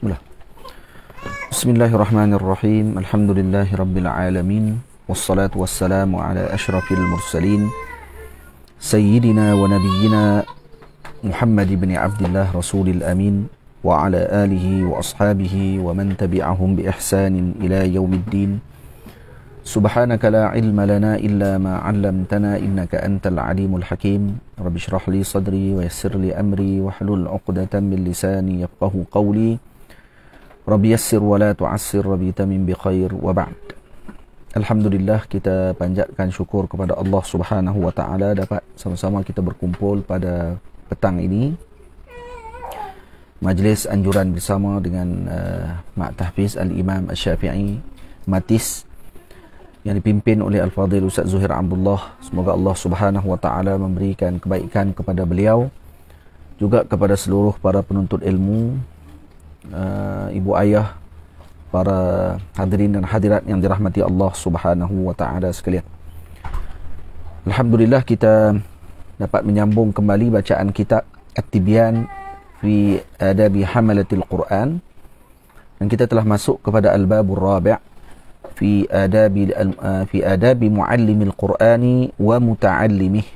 Mula. Bismillahirrahmanirrahim. Alhamdulillahirabbil alamin. Wassalatu wassalamu ala asyrafil mursalin. Sayyidina wa nabiyyina Muhammad ibn Abdullah Rasulil Amin wa ala alihi wa ashabihi wa man tabi'ahum bi ihsanin ila yaumiddin. Subhanaka la ilma lana illa ma 'allamtana innaka antal alimul hakim. Rabbi shrah li sadri wa yassir li amri wahlul 'uqdatam min lisani yafqahu qawli. Rabbi yassir wa la tu'assir, Rabbi tamim bi khair, wa ba'd. Alhamdulillah, kita panjatkan syukur kepada Allah Subhanahu wa taala dapat sama-sama kita berkumpul pada petang ini. Majlis anjuran bersama dengan Mak Tahfiz Al-Imam Asy-Syafi'i Matis yang dipimpin oleh Al-Fadhil Ustaz Zuhair Abdullah. Semoga Allah Subhanahu wa taala memberikan kebaikan kepada beliau, juga kepada seluruh para penuntut ilmu, ibu ayah, para hadirin dan hadirat yang dirahmati Allah Subhanahu wa taala sekalian. Alhamdulillah, kita dapat menyambung kembali bacaan kitab At-Tibyan fi Adabi Hamalatil Quran, dan kita telah masuk kepada Al-Babur Rabi' fi adabi muallimil Qur'ani wa muta'allimih.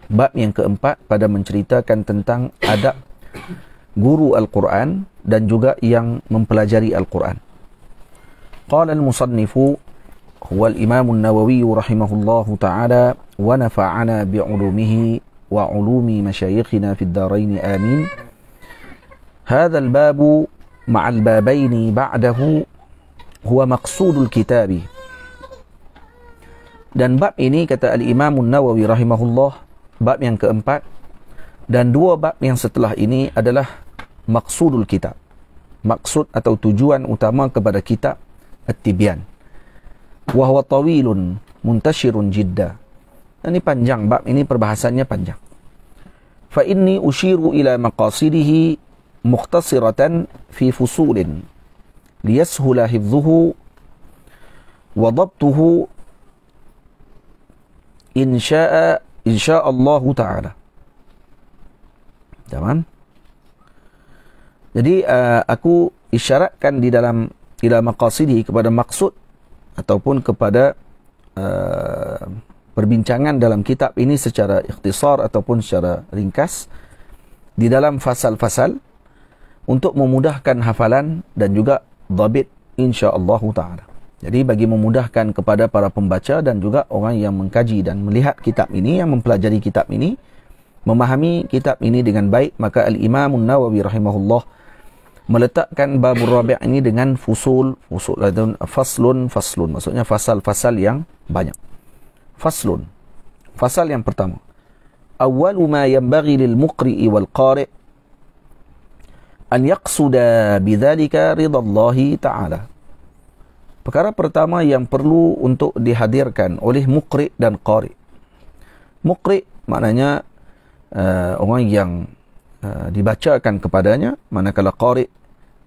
Bab yang keempat pada menceritakan tentang adab guru Al-Quran dan juga yang mempelajari Al-Quran. Qala al-musannifu huwa al-Imam an-Nawawi rahimahullahu ta'ala wa nafa'ana bi'ulumihi wa ulumi masyayikhina fid darain amin. Hadha al-babu ma'al babaini ba'dahu huwa maqsudul kitabi. Dan bab ini, kata al-Imam an-Nawawi rahimahullah, bab yang keempat dan dua bab yang setelah ini adalah maqsudul kitab, maksud atau tujuan utama kepada kitab At-Tibyan. Wa huwa tawilun muntashirun jidda. Ini panjang, bab ini perbahasannya panjang. Fa inni ushiru ila maqasidihi mukhtasiratan fi fusulin liyashula hifdhuhu wa dhabtuhu insya'Allah ta'ala. Tamam? Jadi aku isyaratkan di dalam ila maqasidi, kepada maksud ataupun kepada perbincangan dalam kitab ini secara ikhtisar ataupun secara ringkas di dalam fasal-fasal untuk memudahkan hafalan dan juga dhabit insya-Allah taala. Jadi bagi memudahkan kepada para pembaca dan juga orang yang mengkaji dan melihat kitab ini, yang mempelajari kitab ini, memahami kitab ini dengan baik, maka Al-Imam An-Nawawi rahimahullah meletakkan babur rabi' ini dengan fusul dan faslun, maksudnya fasal-fasal yang banyak. Faslun, fasal yang pertama, awwalu ma yanbaghi lil muqri'i wal qari' an yaqsuda bidzalika ridallahi ta'ala. Perkara pertama yang perlu untuk dihadirkan oleh muqri' dan qari'. Muqri' maknanya orang yang dibacakan kepadanya, manakala qari'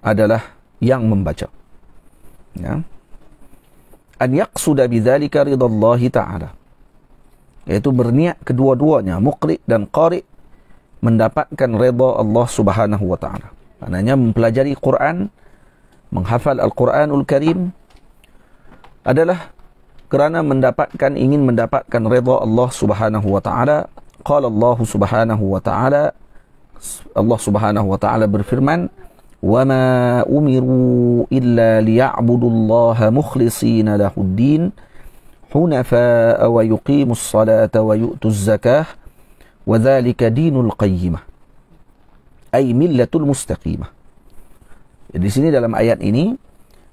adalah yang membaca. Ya. An yaqsuda bidzalika ridallahi ta'ala, yaitu berniat kedua-duanya, muqri' dan qari', mendapatkan redha Allah Subhanahu wa taala. Maknanya mempelajari Quran, menghafal Al-Quranul Karim adalah kerana ingin mendapatkan redha Allah Subhanahu wa taala. Qala Allah Subhanahu wa taala, Allah Subhanahu wa taala berfirman, "Wa ma umiru illa liya'budullaha mukhlishina lahuddin, hunafa'a wa yuqimus salata wa yu'tuz zakah, wa dzalika dinul qayyimah." Ay millatul mustaqimah. Di sini dalam ayat ini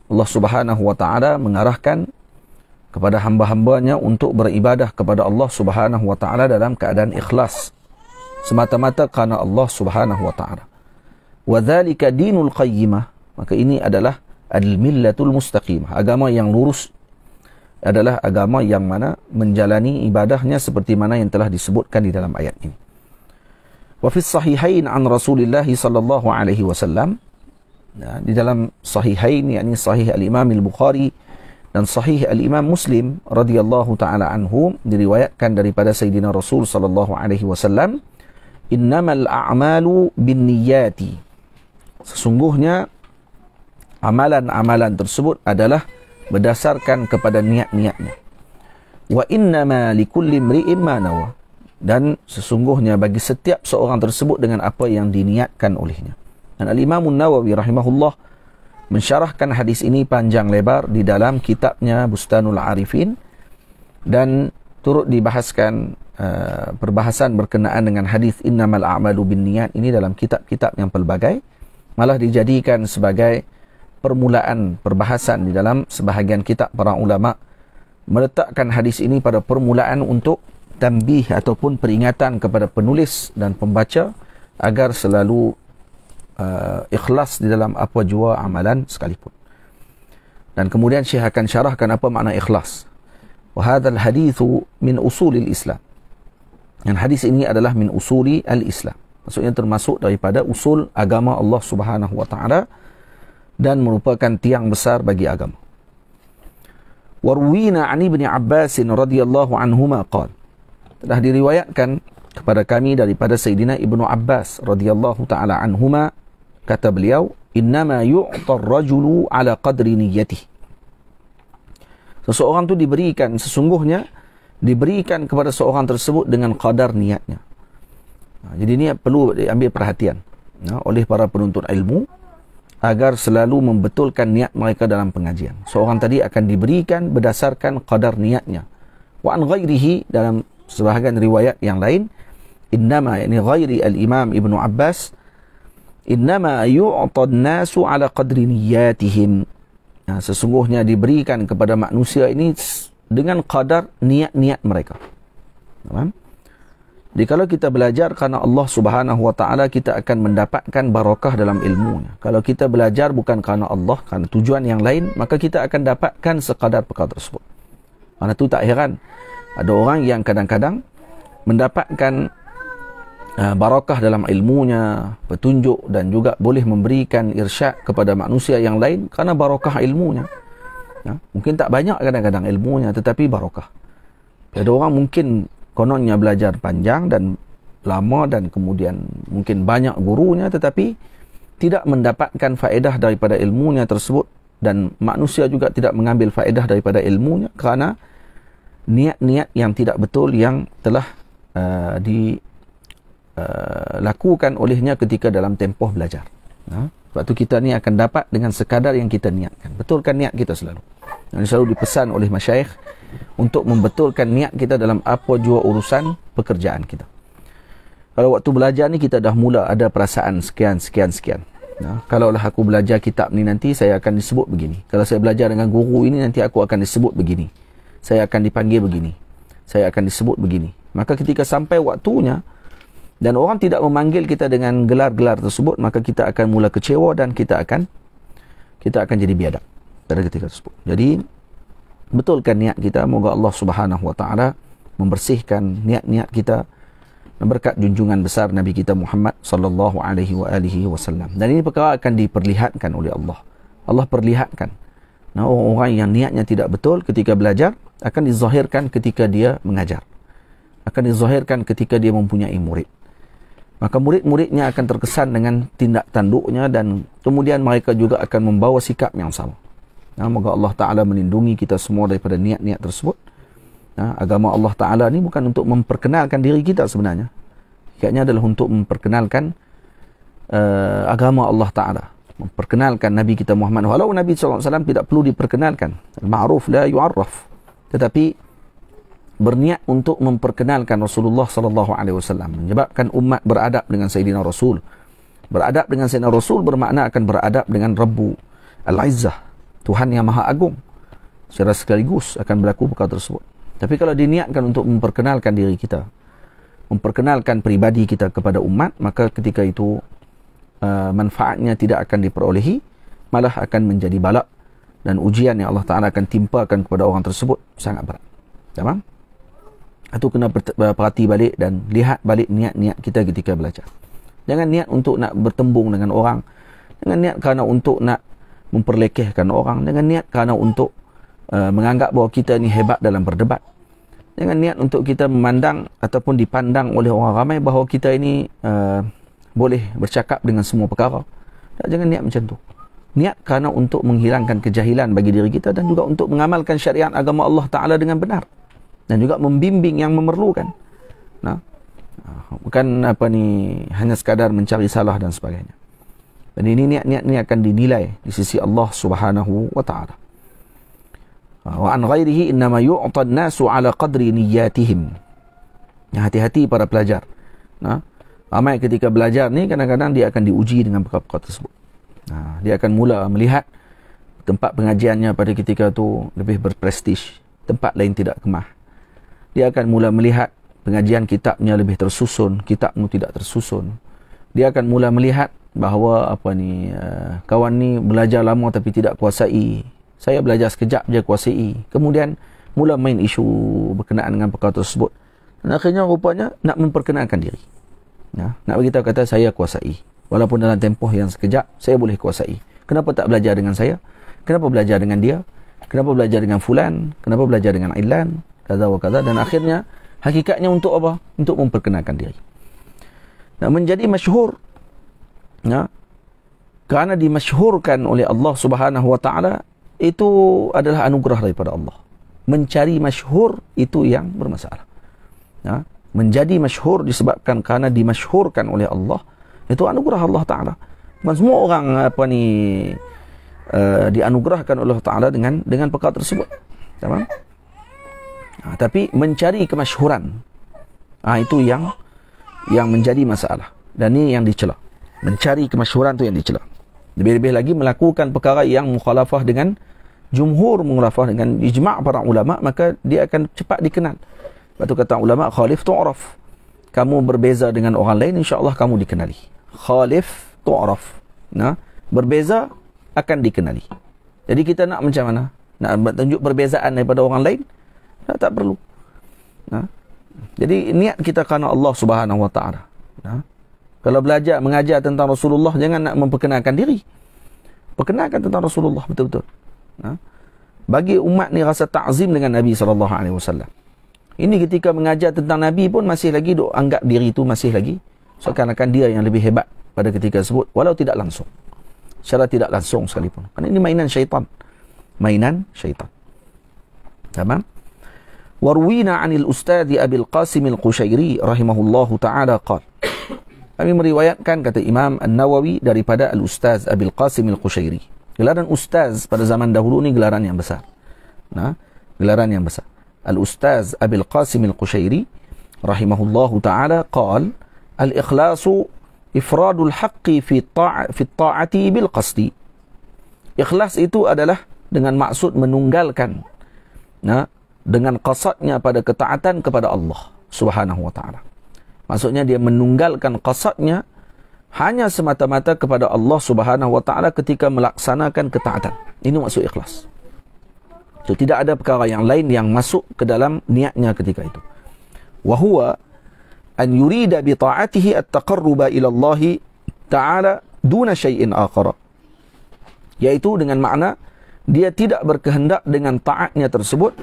Allah Subhanahu wa taala mengarahkan kepada hamba-hambanya untuk beribadah kepada Allah Subhanahu wa taala dalam keadaan ikhlas, semata-mata kerana Allah Subhanahu wa taala. Wa dzalika dinul qayyimah, maka ini adalah al-millatul mustaqimah, agama yang lurus, adalah agama yang mana menjalani ibadahnya seperti mana yang telah disebutkan di dalam ayat ini. Wa fi sahihain an Rasulillah sallallahu alaihi wasallam, di dalam sahihain, yakni sahih al-Imam al-Bukhari dan sahih al-Imam Muslim radhiyallahu taala anhu, diriwayatkan daripada Sayyidina Rasul sallallahu alaihi wasallam, innamal a'malu binniyati Sesungguhnya amalan-amalan tersebut adalah berdasarkan kepada niat-niatnya. Wa innama likulli imri'in ma nawa. Dan sesungguhnya bagi setiap seorang tersebut dengan apa yang diniatkan olehnya. Dan Al-Imam An-Nawawi rahimahullah mensyarahkan hadis ini panjang lebar di dalam kitabnya Bustanul Arifin, dan turut dibahaskan perbahasan berkenaan dengan hadis innamal a'malu binniyat ini dalam kitab-kitab yang pelbagai, malah dijadikan sebagai permulaan perbahasan di dalam sebahagian kitab para ulama, meletakkan hadis ini pada permulaan untuk tanbih ataupun peringatan kepada penulis dan pembaca agar selalu ikhlas di dalam apa jua amalan sekalipun. Dan kemudian Syekh akan syarahkan apa makna ikhlas. Wa hadzal haditsu min usulil Islam. Dan hadis ini adalah min usuli al-Islam. Maksudnya termasuk daripada usul agama Allah Subhanahu wa taala dan merupakan tiang besar bagi agama. Warwina 'an Ibnu Abbas radhiyallahu anhuma qala. Telah diriwayatkan kepada kami daripada Sayyidina Ibnu Abbas radhiyallahu taala anhuma, kata beliau, innama yu'ta ar-rajulu ala qadri niyyatihi. Seseorang tu sesungguhnya diberikan kepada seorang tersebut dengan qadar niatnya. Jadi niat perlu diambil perhatian oleh para penuntut ilmu agar selalu membetulkan niat mereka dalam pengajian. Seorang tadi akan diberikan berdasarkan qadar niatnya. Wa an ghairihi, dalam sebahagian riwayat yang lain, innama, yakni ghairi al-Imam Ibnu Abbas, innama yu'ta an-nasu ala qadri niyyatihim. Sesungguhnya diberikan kepada manusia ini dengan qadar niat-niat mereka. Faham? Jadi kalau kita belajar kerana Allah Subhanahu wa taala, kita akan mendapatkan barakah dalam ilmunya. Kalau kita belajar bukan kerana Allah, kerana tujuan yang lain, maka kita akan dapatkan sekadar perkara tersebut. Mana tu tak heran ada orang yang kadang-kadang mendapatkan barakah dalam ilmunya, petunjuk, dan juga boleh memberikan irsyad kepada manusia yang lain kerana barakah ilmunya. Mungkin tak banyak kadang-kadang ilmunya, tetapi barakah. Ada orang mungkin kononnya belajar panjang dan lama dan kemudian mungkin banyak gurunya, tetapi tidak mendapatkan faedah daripada ilmunya tersebut, dan manusia juga tidak mengambil faedah daripada ilmunya kerana niat-niat yang tidak betul yang telah dilakukan olehnya ketika dalam tempoh belajar. Sebab tu kita ni akan dapat dengan sekadar yang kita niatkan. Betulkan niat kita selalu. Dan selalu dipesan oleh masyayikh untuk membetulkan niat kita dalam apa jua urusan pekerjaan kita. Kalau waktu belajar ni kita dah mula ada perasaan sekian. Kalaulah aku belajar kitab ni nanti saya akan disebut begini. Kalau saya belajar dengan guru ini nanti aku akan disebut begini. Saya akan dipanggil begini. Saya akan disebut begini. Maka ketika sampai waktunya dan orang tidak memanggil kita dengan gelar-gelar tersebut, maka kita akan mula kecewa dan kita akan jadi biadab pada ketika tersebut. Jadi betulkan niat kita. Moga Allah Subhanahu wa taala membersihkan niat-niat kita berkat junjungan besar Nabi kita Muhammad sallallahu alaihi wasallam. Dan ini perkara akan diperlihatkan oleh Allah. Allah perlihatkan. Orang-orang yang niatnya tidak betul ketika belajar akan dizahirkan ketika dia mengajar. Akan dizahirkan ketika dia mempunyai murid. Maka murid-muridnya akan terkesan dengan tindak tanduknya dan kemudian mereka juga akan membawa sikap yang sama. Moga Allah Ta'ala melindungi kita semua daripada niat-niat tersebut. Agama Allah Ta'ala ni bukan untuk memperkenalkan diri kita sebenarnya. Hakikatnya adalah untuk memperkenalkan agama Allah Ta'ala. Memperkenalkan Nabi kita Muhammad. Walau Nabi SAW tidak perlu diperkenalkan. Al-ma'ruf la yu'arraf. Tetapi berniat untuk memperkenalkan Rasulullah SAW, menyebabkan umat beradab dengan Sayyidina Rasul. Beradab dengan Sayyidina Rasul bermakna akan beradab dengan Rabbu Al-Izzah, Tuhan yang Maha Agung. Secara sekaligus akan berlaku perkara tersebut. Tapi kalau diniatkan untuk memperkenalkan diri kita, memperkenalkan pribadi kita kepada umat, maka ketika itu manfaatnya tidak akan diperolehi, malah akan menjadi balak dan ujian yang Allah Ta'ala akan timpakan kepada orang tersebut sangat berat. Tamam? Itu kena perhati balik dan lihat balik niat-niat kita ketika belajar. Jangan niat untuk nak bertembung dengan orang. Jangan niat kerana untuk nak memperlekehkan orang. Jangan niat kerana untuk menganggap bahawa kita ni hebat dalam berdebat. Jangan niat untuk kita memandang ataupun dipandang oleh orang ramai bahawa kita ini boleh bercakap dengan semua perkara. Jangan niat macam tu. Niat kerana untuk menghilangkan kejahilan bagi diri kita dan juga untuk mengamalkan syariat agama Allah Ta'ala dengan benar. Dan juga membimbing yang memerlukan. Nah, bukan hanya sekadar mencari salah dan sebagainya. Dan ini niat-niat ni akan dinilai di sisi Allah Subhanahu wa Ta'ala. Wa an ghairihi innama yu'ta an-nasu ala qadri niyyatihim. Hati-hati para pelajar. Nah, ramai ketika belajar ni kadang-kadang dia akan diuji dengan perkara-perkara tersebut. Dia akan mula melihat tempat pengajiannya pada ketika tu lebih berprestij, tempat lain tidak kemah. Dia akan mula melihat pengajian kitabnya lebih tersusun, kitabmu tidak tersusun. Dia akan mula melihat bahawa kawan ni belajar lama tapi tidak kuasai. Saya belajar sekejap je kuasai. Kemudian mula main isu berkenaan dengan perkara tersebut. Dan akhirnya rupanya nak memperkenalkan diri. Nak beritahu kata saya kuasai. Walaupun dalam tempoh yang sekejap, saya boleh kuasai. Kenapa tak belajar dengan saya? Kenapa belajar dengan dia? Kenapa belajar dengan fulan? Kenapa belajar dengan Ilan? Kaza wa kaza. Dan akhirnya, hakikatnya untuk apa? Untuk memperkenalkan diri. Nak menjadi masyhur. Kerana dimasyhurkan oleh Allah Subhanahu wa Ta'ala, itu adalah anugerah daripada Allah. Mencari masyhur, itu yang bermasalah. Menjadi masyhur disebabkan kerana dimasyhurkan oleh Allah, itu anugerah Allah Ta'ala. Bukan semua orang dianugerahkan oleh Allah Ta'ala dengan perkara tersebut. Tamam? Tapi mencari kemasyhuran, itu yang menjadi masalah. Dan ini yang dicela. Mencari kemasyhuran itu yang dicela. Lebih-lebih lagi melakukan perkara yang mukhalafah dengan jumhur, mukhalafah dengan ijma' para ulama', maka dia akan cepat dikenal. Lepas tu kata ulama', khalif tu'raf. Kamu berbeza dengan orang lain, insya-Allah kamu dikenali. Khalif tu'raf. Berbeza akan dikenali. Jadi kita nak macam mana? Nak tunjuk perbezaan daripada orang lain? Tak perlu. Jadi niat kita kerana Allah Subhanahu wa Ta'ala. Kalau belajar mengajar tentang Rasulullah, jangan nak memperkenalkan diri. Perkenalkan tentang Rasulullah betul-betul. Bagi umat ni rasa ta'zim dengan Nabi SAW. Ini ketika mengajar tentang Nabi pun masih lagi duk anggap diri itu masih lagi seakan-akan dia yang lebih hebat pada ketika tersebut, walau tidak langsung. Secara tidak langsung sekalipun. Kerana ini mainan syaitan. Mainan syaitan. Tamam? Warwina 'anil Ustadz Abil Qasim Al-Qushairi rahimahullahu ta'ala qala. Kami meriwayatkan, kata Imam An-Nawawi, daripada Al-Ustaz Abil Qasim Al-Qushairi. Gelaran Ustaz pada zaman dahulu ni gelaran yang besar. Gelaran yang besar. Al-Ustaz Abil Qasim Al-Qushairi rahimahullahu ta'ala qala al-ikhlasu ifradul haqqi fi ta'ati bil qasdi. Ikhlas itu adalah dengan maksud menunggalkan dengan qasadnya pada ketaatan kepada Allah Subhanahu wa ta'ala. Maksudnya dia menunggalkan qasadnya hanya semata-mata kepada Allah Subhanahu wa ta'ala ketika melaksanakan ketaatan. Ini maksud ikhlas. So, tidak ada perkara yang lain yang masuk ke dalam niatnya ketika itu. Wa huwa an yurida bi ta'atihi at-taqarruba ila Allah ta'ala duna syai'in akhar. Yaitu dengan makna dia tidak berkehendak dengan taatnya tersebut,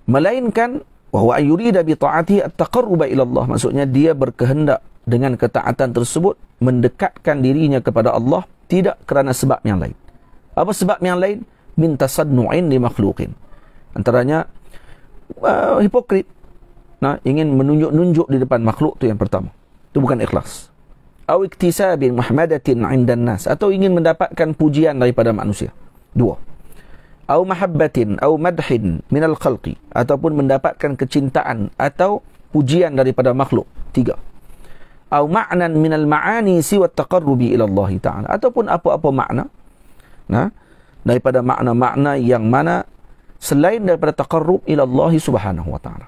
melainkan wa huwa an yurida bi ta'atihi at-taqarruba ila Allah. Maksudnya dia berkehendak dengan ketaatan tersebut mendekatkan dirinya kepada Allah, tidak kerana sebab yang lain. Apa sebab yang lain? Min tasadnu'in li makhluqin. Antaranya hipokrit. Ingin menunjuk-nunjuk di depan makhluk, tu yang pertama. Itu bukan ikhlas. Aw iktisabin muhammadatin 'indan nas, atau ingin mendapatkan pujian daripada manusia. Dua. Aw mahabbatin aw madhin minal khalqi, ataupun mendapatkan kecintaan atau pujian daripada makhluk. Tiga. Aw ma'nan minal ma'ani siwa taqarrubi ila Allah Ta'ala, ataupun apa-apa makna daripada makna-makna yang mana selain daripada taqarrub ila Allah Subhanahu wa Ta'ala.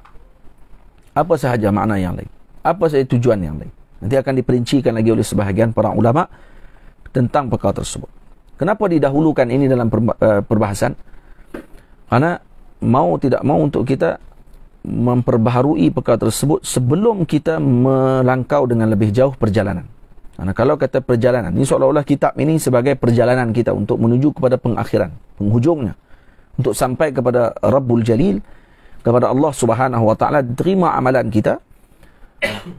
Apa sahaja makna yang lain, apa sahaja tujuan yang lain, nanti akan diperincikan lagi oleh sebahagian para ulama tentang perkara tersebut. Kenapa didahulukan ini dalam perbahasan? Karena mau tidak mau untuk kita memperbaharui perkara tersebut sebelum kita melangkau dengan lebih jauh perjalanan. Karena kalau kata perjalanan, ini seolah-olah kitab ini sebagai perjalanan kita untuk menuju kepada pengakhiran, penghujungnya, untuk sampai kepada Rabbul Jalil, kepada Allah Subhanahu wa Ta'ala, diterima amalan kita.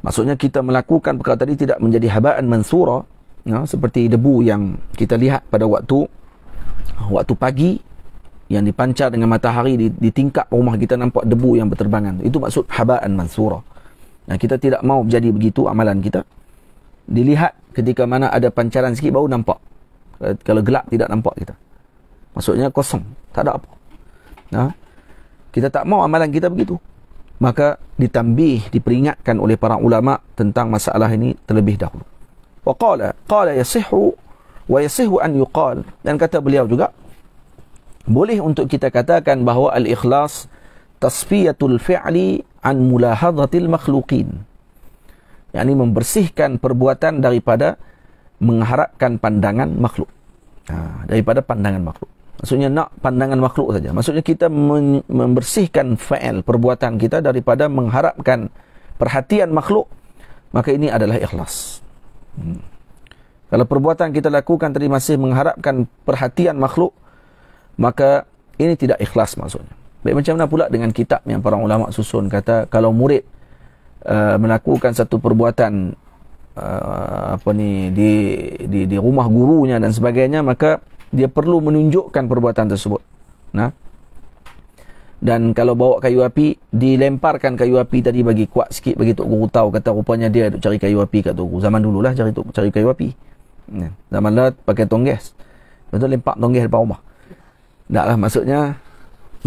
Maksudnya kita melakukan perkara tadi tidak menjadi haba'an mansura, seperti debu yang kita lihat pada waktu pagi yang dipancar dengan matahari di tingkap rumah kita, nampak debu yang berterbangan. Itu maksud haba'an mansura. Kita tidak mau jadi begitu amalan kita. Dilihat ketika mana ada pancaran sikit baru nampak. Kalau gelap tidak nampak kita. Maksudnya kosong, tak ada apa. Kita tak mau amalan kita begitu. Maka diperingatkan oleh para ulama tentang masalah ini terlebih dahulu. Wa qala yasihhu wa yasihhu an yuqal, dan kata beliau juga boleh untuk kita katakan bahawa al-ikhlas tasfiyatul fi'li an mulahadhatil makhluqin, yakni membersihkan perbuatan daripada mengharapkan pandangan makhluk. Daripada pandangan makhluk. Maksudnya nak pandangan makhluk saja. Maksudnya kita membersihkan fa'il perbuatan kita daripada mengharapkan perhatian makhluk, maka ini adalah ikhlas. Kalau perbuatan kita lakukan tadi masih mengharapkan perhatian makhluk, maka ini tidak ikhlas maksudnya. Baik, macam mana pula dengan kitab yang para ulama susun, kata kalau murid melakukan satu perbuatan di rumah gurunya dan sebagainya, maka dia perlu menunjukkan perbuatan tersebut. Dan kalau bawa kayu api, dilemparkan kayu api tadi bagi kuat sikit, bagi tok guru tahu, kata rupanya dia duk cari kayu api kat tok guru. Zaman dululah cari kayu api. Zaman lah pakai tong gas. Betul, lempak tong gas depan rumah. Taklah, maksudnya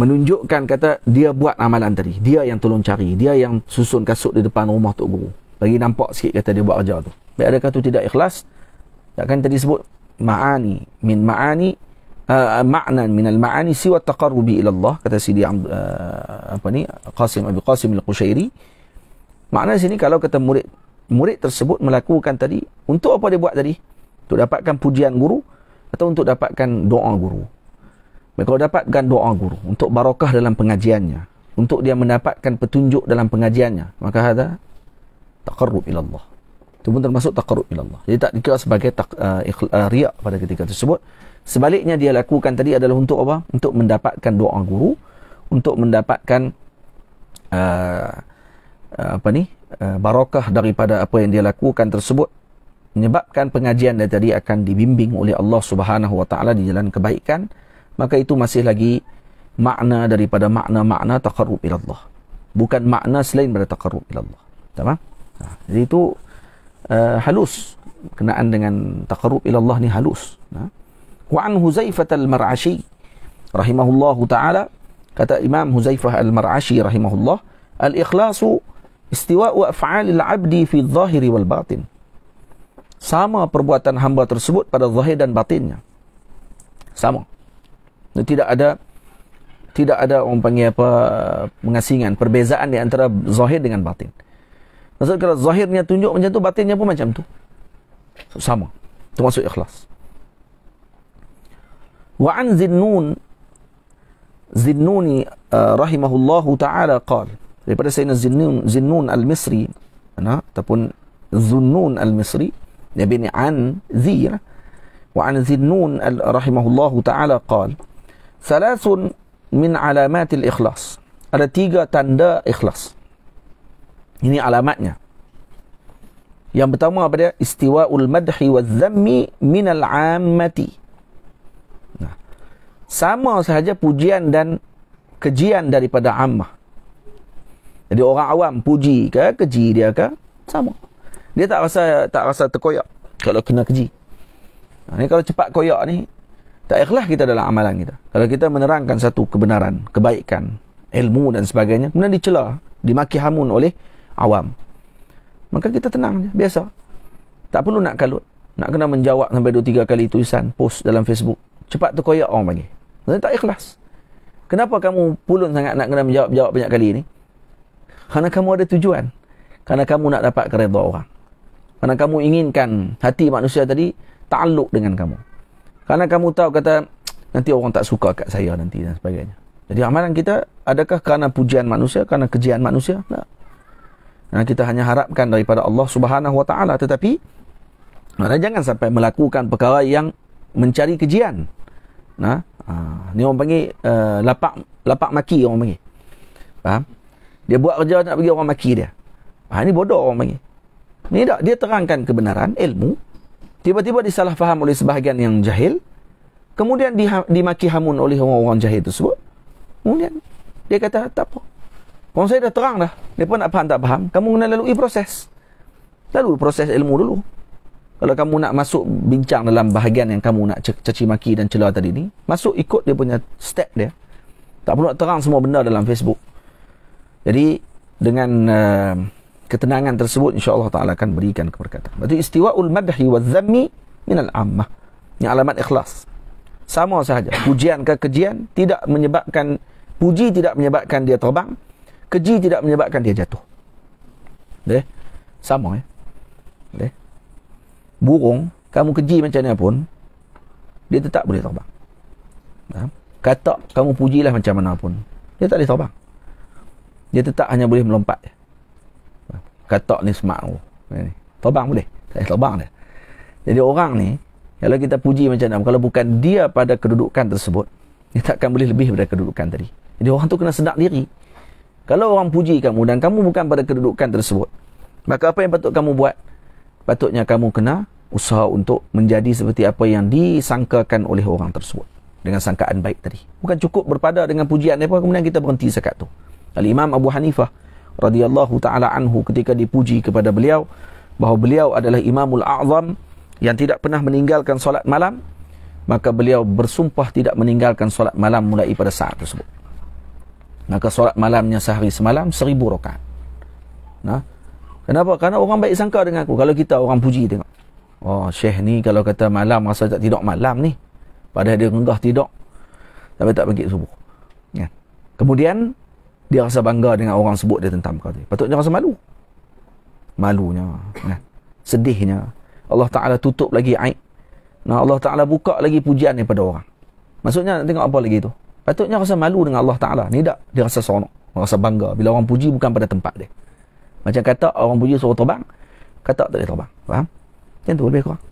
menunjukkan, kata dia buat amalan tadi. Dia yang tolong cari, dia yang susun kasut di depan rumah tok guru. Bagi nampak sikit kata dia buat kerja tu. Baik, adakah tu tidak ikhlas? Takkan tadi sebut ma'ani ma'nan min al-ma'ani siwa taqarrubi ila Allah, kata Sidi Abi Qasim al-Qushairi. Makna sini kalau kata murid tersebut melakukan tadi, untuk apa dia buat tadi? Untuk dapatkan pujian guru atau untuk dapatkan doa guru? Baik, kalau dapatkan doa guru, untuk barakah dalam pengajiannya, untuk dia mendapatkan petunjuk dalam pengajiannya, maka ada taqarrub ila Allah. Itu pun termasuk taqarrub ila Allah. Jadi tak dikira sebagai riak pada ketika tersebut. Sebaliknya dia lakukan tadi adalah untuk apa? Untuk mendapatkan doa guru, untuk mendapatkan barakah daripada apa yang dia lakukan tersebut, menyebabkan pengajian dia tadi akan dibimbing oleh Allah Subhanahu wa taala di jalan kebaikan. Maka itu masih lagi makna daripada makna-makna taqarrub ila Allah, bukan makna selain daripada taqarrub ila Allah. Tamam? Jadi itu halus, kenaan dengan taqarrub ila Allah ni halus. Wa an Huzaifah al-Mar'ashi rahimahullahu ta'ala, kata Imam Huzaifah al-Mar'ashi rahimahullah, al-ikhlasu istiwa'u af'alil 'abdi fi adh-dhahiri wal batin. Sama perbuatan hamba tersebut pada zahir dan batinnya. Sama. Tidak ada orang panggil apa, pengasingan, perbezaan di antara zahir dengan batin. Maksud kalau zahirnya tunjuk macam tu, batinnya pun macam tu. Sama. Itu maksud ikhlas. Wa an Zinnuni rahimahullahu ta'ala qala, daripada Sayyidina Zinnun al-Misri, ataupun Zunnun al-Misri, dia bin an Zira. Wa an Zinnun rahimahullahu ta'ala qala, thalathun min alamatil ikhlas. Ada 3 tanda ikhlas. Ini alamatnya. Yang pertama apa dia? Istiwa'ul madhi wa dhammi minal 'ammati. Sama sahaja pujian dan kejian daripada ammah. Jadi orang awam puji ke, keji dia ke, sama. Dia tak rasa terkoyak kalau kena keji. Ni kalau cepat koyak ni, tak ikhlas kita dalam amalan kita. Kalau kita menerangkan satu kebenaran, kebaikan, ilmu dan sebagainya, kemudian dicela, dimaki hamun oleh awam, maka kita tenang je, biasa. Tak perlu nak kalut, nak kena menjawab sampai 2-3 kali tulisan, post dalam Facebook. Cepat terkoyak orang panggil. Maksudnya tak ikhlas. Kenapa kamu pulun sangat nak kena menjawab banyak kali ni? Kerana kamu ada tujuan. Kerana kamu nak dapat keredha orang. Kerana kamu inginkan hati manusia tadi ta'alluq dengan kamu. Kerana kamu tahu, kata, nanti orang tak suka kat saya nanti dan sebagainya. Jadi amalan kita adakah kerana pujian manusia, kerana kejian manusia? Tak. Nah, kita hanya harapkan daripada Allah Subhanahu wa taala, tetapi jangan sampai melakukan perkara yang mencari kejian. Ni orang panggil lapak maki, orang panggil. Faham? Dia buat kerja nak bagi orang maki dia. Ni bodoh orang panggil. Ni tak, dia terangkan kebenaran, ilmu, tiba-tiba disalah faham oleh sebahagian yang jahil, kemudian dimaki hamun oleh orang-orang jahil tersebut. Kemudian dia kata, tak apa, orang saya dah terang dah, mereka nak faham tak faham, kamu kena lalui proses ilmu dulu. Kalau kamu nak masuk bincang dalam bahagian yang kamu nak caci maki dan celah tadi ni, masuk ikut dia punya step dia. Tak perlu nak terang semua benda dalam Facebook. Jadi dengan ketenangan tersebut, insya-Allah Taala akan berikan keberkatan. Berarti istiwa'ul madhi wa dhammi min al-ammah. Ini alamat ikhlas. Sama sahaja. Pujian ke kejian tidak menyebabkan, puji tidak menyebabkan dia terbang, keji tidak menyebabkan dia jatuh. Deh. Sama ya. Deh. Burung, kamu keji macam mana pun, dia tetap boleh terbang. Katak, kamu pujilah macam mana pun, dia tak boleh terbang. Dia tetap hanya boleh melompat. Katak ni smart. Terbang boleh? Tak boleh terbang dia. Jadi orang ni, kalau kita puji macam mana, kalau bukan dia pada kedudukan tersebut, dia takkan boleh lebih daripada kedudukan tadi. Jadi orang tu kena sedar diri. Kalau orang puji kamu dan kamu bukan pada kedudukan tersebut, maka apa yang patut kamu buat? Patutnya kamu kena usaha untuk menjadi seperti apa yang disangkakan oleh orang tersebut, dengan sangkaan baik tadi. Bukan cukup berpada dengan pujian mereka, kemudian kita berhenti sekat tu. Al-Imam Abu Hanifah radhiyallahu ta'ala anhu, ketika dipuji kepada beliau bahawa beliau adalah Imamul A'zam yang tidak pernah meninggalkan solat malam, maka beliau bersumpah tidak meninggalkan solat malam mulai pada saat tersebut. Maka solat malamnya sehari semalam 1000 rakaat. Nah, kenapa? Kerana orang baik sangka dengan aku. Kalau kita orang puji, tengok, oh Syekh ni kalau kata malam rasa tak tidur malam ni, padahal dia renggah tidur sampai tak bangkit subuh ya. Kemudian dia rasa bangga dengan orang sebut dia tentang perkara ni. Patutnya rasa malunya ya. Sedihnya Allah Ta'ala tutup lagi aib. Nah, Allah Ta'ala buka lagi pujian daripada orang. Maksudnya tengok apa lagi tu, patutnya rasa malu dengan Allah Ta'ala. Ni tak, dia rasa seronok, rasa bangga bila orang puji bukan pada tempat dia. Macam kata orang puji suruh terbang, kata tak boleh terbang. Faham? Macam tu lebih kurang.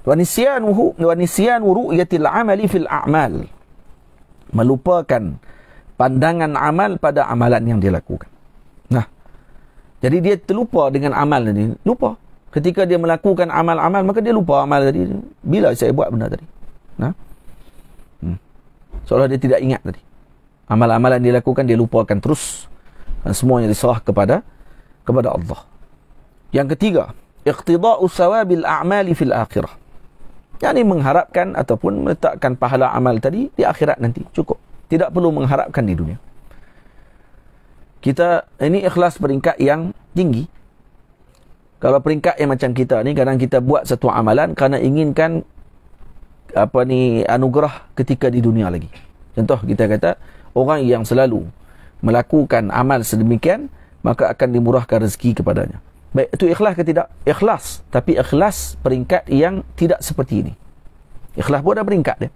Wa nisyanu ru'yatil amali fil a'mal. Melupakan pandangan amal pada amalan yang dia lakukan. Nah, jadi dia terlupa dengan amal tadi. Lupa. Ketika dia melakukan amal-amal, maka dia lupa amal tadi. Bila saya buat benda tadi? Nah. Seolah dia tidak ingat tadi. Amal-amalan dia lakukan, dia lupakan terus. Dan semuanya diserah kepada Allah. Yang ketiga, iqtida'u sawabil a'mali fil akhirah. Yang ini mengharapkan ataupun meletakkan pahala amal tadi di akhirat nanti. Cukup. Tidak perlu mengharapkan di dunia. Kita, ini ikhlas peringkat yang tinggi. Kalau peringkat yang macam kita ni, kadang kita buat satu amalan kerana inginkan anugerah ketika di dunia lagi. Contoh, kita kata orang yang selalu melakukan amal sedemikian, maka akan dimurahkan rezeki kepadanya. Baik, itu ikhlas ke tidak? Ikhlas. Tapi ikhlas peringkat yang tidak seperti ini. Ikhlas pun ada peringkat dia.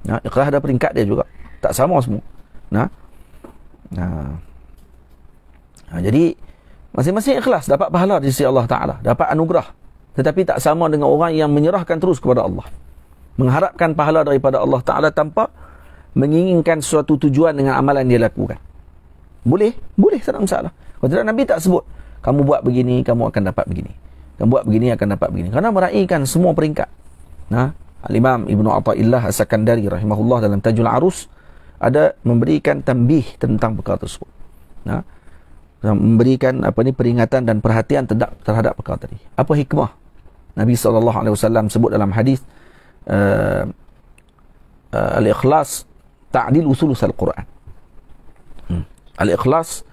Nah, ikhlas ada peringkat dia juga. Tak sama semua. Jadi masing-masing ikhlas dapat pahala di sisi Allah Ta'ala, dapat anugerah. Tetapi tak sama dengan orang yang menyerahkan terus kepada Allah, mengharapkan pahala daripada Allah Ta'ala tanpa menginginkan suatu tujuan dengan amalan dia lakukan. Boleh, tak ada masalah. Kalau tidak, Nabi tak sebut kamu buat begini, kamu akan dapat begini, kamu buat begini, akan dapat begini, kerana meraihkan semua peringkat. Al-Imam Ibnu Athaillah As-Sakandari rahimahullah dalam Tajul Arus ada memberikan tambih tentang perkara tersebut. Memberikan peringatan dan perhatian terhadap perkara tadi. Apa hikmah? Nabi SAW sebut dalam hadis al-ikhlas ta'dil usulus al-Quran. Al-ikhlas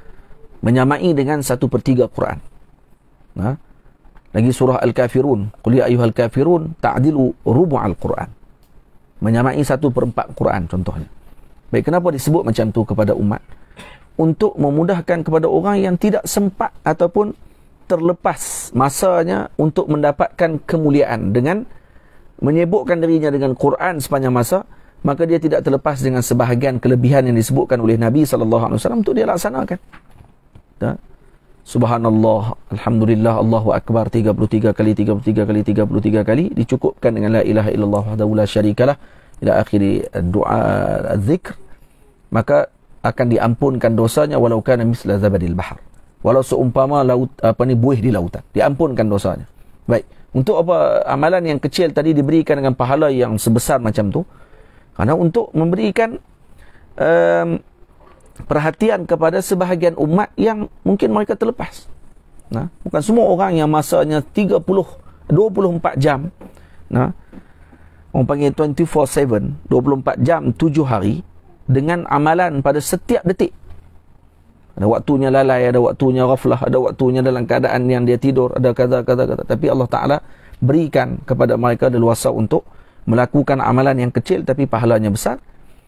menyamai dengan 1/3 Quran. Lagi surah Al-Kafirun, qul ya ayyuhal kafirun ta'dilu rubu'al Quran. Menyamai 1/4 Quran contohnya. Baik, kenapa disebut macam tu kepada umat? Untuk memudahkan kepada orang yang tidak sempat ataupun terlepas masanya untuk mendapatkan kemuliaan dengan menyibukkan dirinya dengan Quran sepanjang masa, maka dia tidak terlepas dengan sebahagian kelebihan yang disebutkan oleh Nabi SAW untuk dia laksanakan. Subhanallah, Alhamdulillah, Allahu Akbar 33 kali, 33 kali, 33 kali, dicukupkan dengan la ilaha illallah wahdahu la syarikalah ila akhiri doa az-zikr, maka akan diampunkan dosanya walau kana misla zabadil bahar, walau seumpama laut buih di lautan, diampunkan dosanya. Baik, Untuk apa amalan yang kecil tadi diberikan dengan pahala yang sebesar macam tu? Kerana untuk memberikan perhatian kepada sebahagian umat yang mungkin mereka terlepas. Bukan semua orang yang masanya 24 jam. Orang panggil 24/7, 24 jam 7 hari dengan amalan pada setiap detik. Ada waktunya lalai, ada waktunya ghaflah, ada waktunya dalam keadaan yang dia tidur, ada kata. Tapi Allah Ta'ala berikan kepada mereka leluasa untuk melakukan amalan yang kecil tapi pahalanya besar,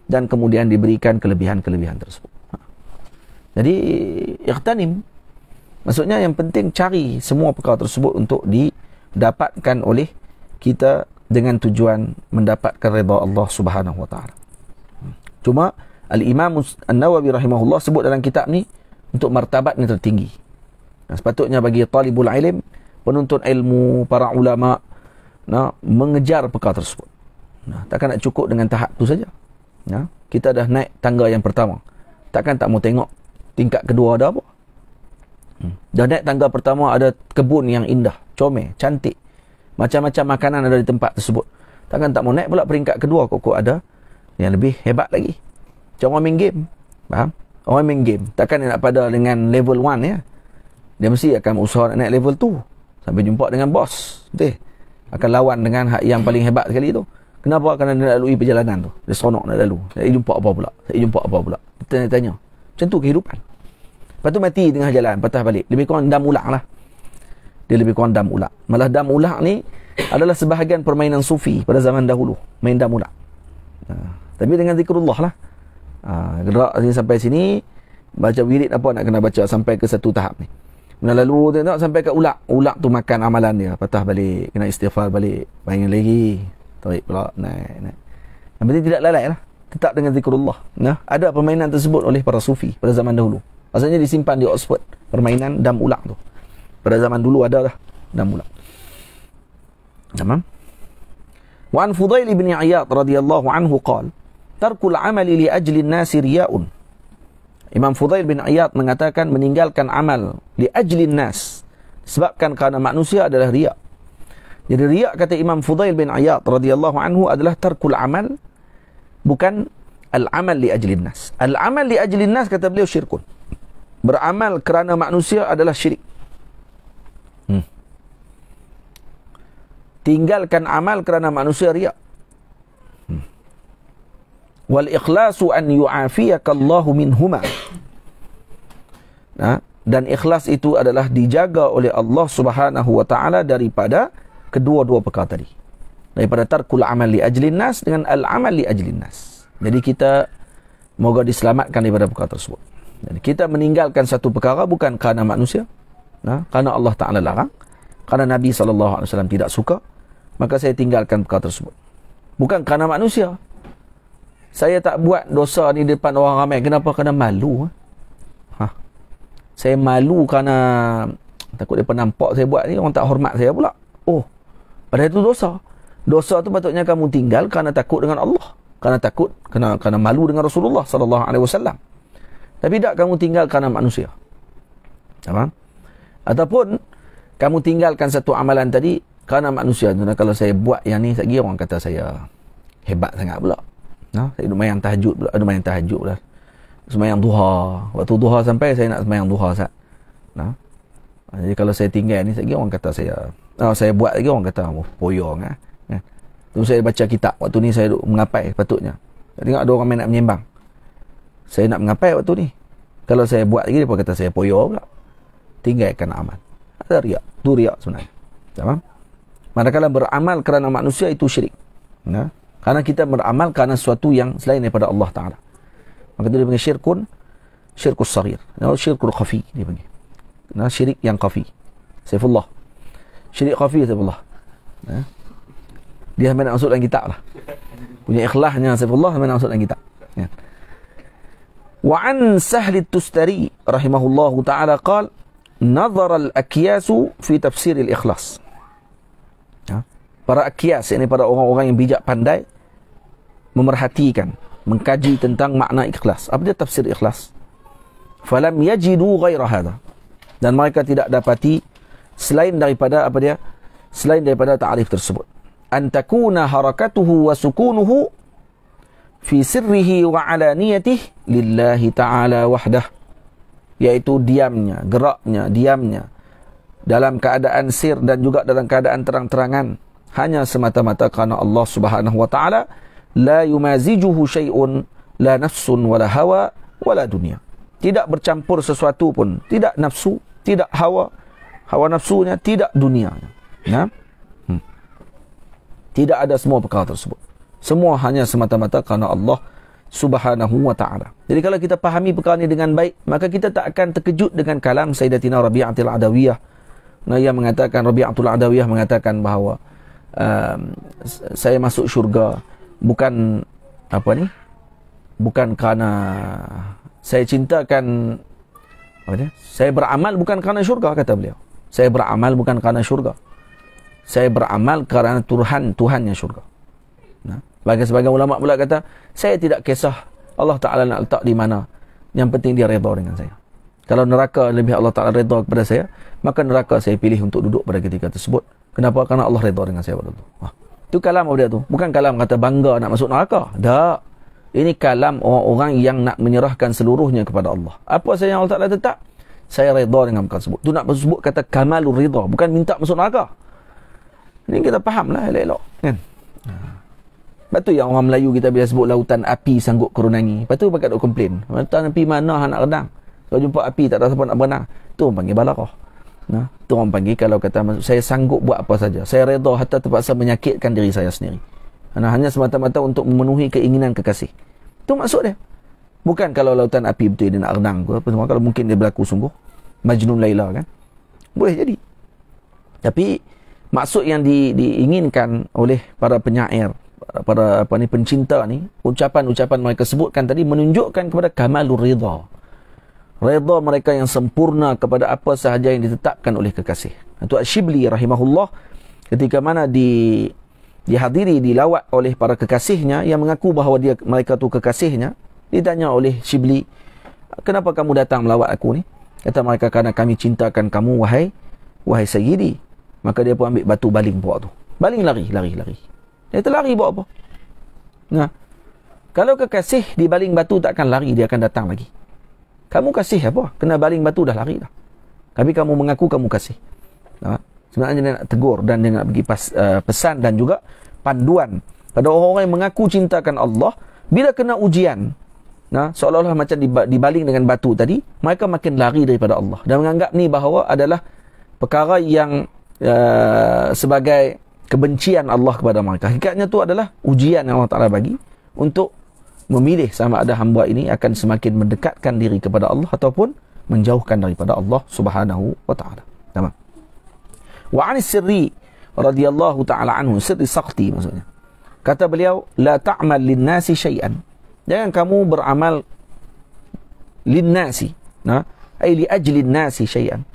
dan kemudian diberikan kelebihan-kelebihan tersebut. Jadi ightanim, maksudnya yang penting cari semua perkara tersebut untuk didapatkan oleh kita dengan tujuan mendapatkan redha Allah Subhanahu wa taala. Cuma Al-Imam An-Nawawi rahimahullah sebut dalam kitab ni untuk martabat yang tertinggi. Sepatutnya bagi talibul ilm, penuntut ilmu, para ulama, mengejar perkara tersebut. Takkan nak cukup dengan tahap tu saja. Kita dah naik tangga yang pertama, takkan tak mau tengok tingkat kedua ada apa. Dah naik tangga pertama, ada kebun yang indah, comel, cantik, macam-macam makanan ada di tempat tersebut. Takkan tak mau naik pula peringkat kedua, kok ada yang lebih hebat lagi. Macam orang main game, faham? Orang main game takkan dia nak pada dengan level 1 ya. Dia mesti akan usaha nak naik level 2 sampai jumpa dengan bos. Betul? Akan lawan dengan yang paling hebat sekali tu. Kenapa? Kerana dia nak lalui perjalanan tu. Dia seronok nak lalu. Saya jumpa apa pula? Tanya. Macam tu kehidupan. Lepas tu mati tengah jalan, patah balik. Lebih kurang dam ulak lah. Dia lebih kurang dam ulak. Malah dam ulak ni adalah sebahagian permainan sufi pada zaman dahulu. Main dam ulak. Tapi dengan zikrullah lah. Gerak sampai sini, baca wirid apa nak kena baca sampai ke satu tahap ni. Kemudian lalu tengok sampai ke ulak. Ulak tu makan amalan dia, patah balik, kena istighfar balik, main lagi, tarik pula, naik. Yang penting tidak lalai lah, tetap dengan zikrullah. Ada permainan tersebut oleh para sufi pada zaman dahulu. Asalnya disimpan di Oxford, permainan dam ulak tu. Pada zaman dulu ada lah dam ulak. Tamam. Wa an Fudail bin Iyad radhiyallahu anhu qala tarkul amali li ajli an-nasi riya'un. Imam Fudail bin Iyad mengatakan meninggalkan amal li ajli an-nas sebabkan kerana manusia adalah riya'. Jadi riya' kata Imam Fudail bin Iyad radhiyallahu anhu adalah tarkul amal, bukan al-amal li ajli an-nas. Al-amal li ajli an-nas kata beliau syirkun. Beramal kerana manusia adalah syirik. Tinggalkan amal kerana manusia riya'. Wal ikhlasu an yu'afiyaka Allahu minhuma. Dan ikhlas itu adalah dijaga oleh Allah Subhanahu wa taala daripada kedua-dua perkara tadi. Daripada tarkul amal li ajlin nas dengan al amal li ajlin nas. Jadi kita moga diselamatkan daripada perkara tersebut. Jadi kita meninggalkan satu perkara bukan kerana manusia, kerana Allah Taala larang, kerana Nabi sallallahu alaihi wasallam tidak suka, maka saya tinggalkan perkara tersebut. Bukan kerana manusia. Saya tak buat dosa ni depan orang ramai. Kenapa? Kerana malu. Saya malu kerana takut dia nampak saya buat ni, orang tak hormat saya pula. Padahal itu dosa. Dosa tu patutnya kamu tinggal kerana takut dengan Allah. Kerana takut, kerana malu dengan Rasulullah sallallahu alaihi wasallam. Tapi tak kamu tinggal kerana manusia. Faham? Ataupun kamu tinggalkan satu amalan tadi kerana manusia. Kalau saya buat yang ni, lagi orang kata saya hebat sangat pula. Saya semayang tahajud pula. Semayang duha. Waktu duha sampai saya nak semayang duha sat. Jadi kalau saya tinggal ni, lagi orang kata saya buat lagi orang kata poyong kan. Terus saya baca kitab. Waktu ni saya duduk mengapai patutnya. Saya tengok ada orang main nak menyembang. Saya nak mengapai waktu ni. Kalau saya buat lagi, dia kata saya poyong pula. Tinggalkan amal. Ada riak. Itu riak sebenarnya. Faham? Manakala beramal kerana manusia itu syirik. Karena kita beramal kerana sesuatu yang selain daripada Allah Ta'ala. Maka dia panggil syirkus saghir. Syirkul khafi dia panggil. Syirik yang khafi. Saifullah. Syirik khafi Saifullah. Dia sampai nak masuk dalam kitab lah. Punya ikhlasnya Saifullah sampai nak masuk dalam kitab. Wa an Sahl at-Tustari rahimahullahu ta'ala qala nazara al-akyasu fi tafsir al-ikhlas. Para akyas, ini para orang-orang yang bijak pandai, memerhatikan, mengkaji tentang makna ikhlas. Apa dia tafsir ikhlas? Falam yajidu ghaira hadha. Dan mereka tidak dapati selain daripada apa dia? selain daripada ta'rif tersebut. An takuna harakatuhu wa sukunuhu fi sirrihi wa alaniyatihi lillahi ta'ala wahdah. Iaitu diamnya, geraknya, diamnya dalam keadaan sir dan juga dalam keadaan terang-terangan hanya semata-mata kerana Allah Subhanahu wa taala. La yumazijuhu syai'un, la nafsun wala hawa wala dunia. Tidak bercampur sesuatu pun, tidak nafsu, tidak hawa nafsunya, tidak dunia. Ya? Tidak ada semua perkara tersebut. Semua hanya semata-mata kerana Allah Subhanahu wa ta'ala. Jadi kalau kita fahami perkara ini dengan baik, maka kita tak akan terkejut dengan kalam Sayyidatina Rabi'atul Adawiyah. Yang mengatakan, Rabi'atul Adawiyah mengatakan bahawa saya masuk syurga bukan bukan kerana saya cintakan saya beramal bukan kerana syurga, kata beliau. Saya beramal bukan kerana syurga. Saya beramal kerana Tuhannya syurga. Bagi sebagian ulama pula kata, saya tidak kisah Allah Ta'ala nak letak di mana, yang penting dia redha dengan saya. Kalau neraka lebih Allah Ta'ala redha kepada saya, maka neraka saya pilih untuk duduk pada ketika tersebut. Kenapa? Kerana Allah redha dengan saya pada itu. Itu kalam apa dia tu? Bukan kalam kata bangga nak masuk neraka. Tak. Ini kalam orang-orang yang nak menyerahkan seluruhnya kepada Allah. Apa saja yang Allah Ta'ala tetap, saya redha dengan perkara tersebut. Itu nak sebut kata kamalur redha, bukan minta masuk neraka. Ini kita faham lah elok-elok, kan? Lepas tu yang orang Melayu kita bila sebut lautan api sanggup kerunangi. Lepas tu pakai duk komplain. Lautan api mana nak renang? Kalau jumpa api tak ada siapa nak berenang. Tu orang panggil balarah. Tu orang panggil kalau kata saya sanggup buat apa saja. Saya redha hatta terpaksa menyakitkan diri saya sendiri. Hanya semata-mata untuk memenuhi keinginan kekasih. Tu maksud dia. Bukan kalau lautan api betul dia nak renang ke apa semua. Kalau mungkin dia berlaku sungguh. Majnun Laila kan. Boleh jadi. Tapi maksud yang diinginkan oleh para penyair, para pencinta ni, ucapan-ucapan mereka sebutkan tadi menunjukkan kepada kamalur ridha. Redha mereka yang sempurna kepada apa sahaja yang ditetapkan oleh kekasih. Itu Asy-Syibli rahimahullah ketika mana dihadiri, dilawat oleh para kekasihnya yang mengaku bahawa mereka tu kekasihnya. Ditanya oleh Syibli, kenapa kamu datang melawat aku ni? Kata mereka, kerana kami cintakan kamu wahai Sayyidi. Maka dia pun ambil batu baling buat tu. Baling lari. Dia terlari buat apa? Kalau kekasih dibaling batu tak akan lari, dia akan datang lagi. Kamu kasih apa? Kena baling batu dah lari dah. Tapi kamu mengaku kamu kasih. Sebenarnya dia nak tegur dan dia nak bagi pesan dan juga panduan pada orang-orang yang mengaku cintakan Allah. Bila kena ujian, seolah-olah macam dibaling dengan batu tadi, mereka makin lari daripada Allah dan menganggap ni bahawa adalah perkara yang sebagai kebencian Allah kepada mereka. Hakikatnya tu adalah ujian yang Allah Ta'ala bagi untuk memilih sama ada hamba ini akan semakin mendekatkan diri kepada Allah ataupun menjauhkan daripada Allah Subhanahu wa Ta'ala. Tamam. Wa 'an Sirri radhiyallahu ta'ala anhu, Sirri Sakhti maksudnya. Kata beliau, la ta'mal lin-nasi syai'an. Jangan kamu beramal lin-nasi, ai li ajli an-nasi syai'an.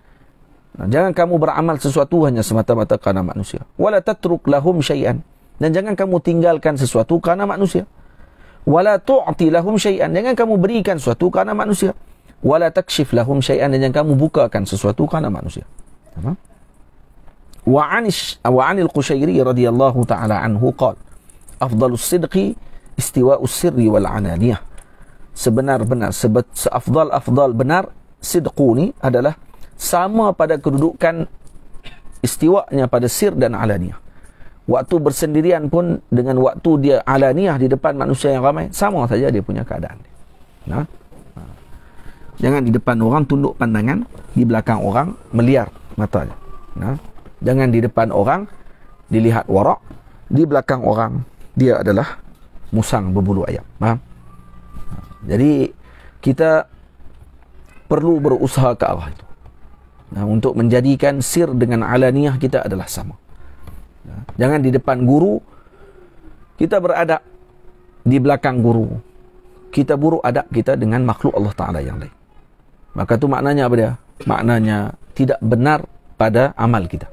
Jangan kamu beramal sesuatu hanya semata-mata kerana manusia. Wala tatruk lahum syai'an. Dan jangan kamu tinggalkan sesuatu kerana manusia. Wala tu'ti lahum syai'an. Jangan kamu berikan sesuatu kerana manusia. Wala takshif lahum syai'an. Dan jangan kamu bukakan sesuatu kerana manusia. Wa 'anil Qushairi radhiyallahu ta'ala anhu qala, afdalus sidqi istiwa'us sirri wal 'alaniyah. Sebenar-benar, seafdal benar sidqu ni adalah sama pada kedudukan istiwa'nya pada sir dan alaniyah. Waktu bersendirian pun dengan waktu dia alaniyah di depan manusia yang ramai, sama saja dia punya keadaan. Jangan di depan orang tunduk pandangan, di belakang orang meliar matanya. Jangan di depan orang dilihat warak, di belakang orang dia adalah musang berbulu ayam. Jadi kita perlu berusaha ke arah itu. Untuk menjadikan sir dengan alaniyah kita adalah sama. Jangan di depan guru kita beradab, di belakang guru kita buruk adab kita dengan makhluk Allah Ta'ala yang lain. Maka tu maknanya apa dia? Maknanya tidak benar pada amal kita.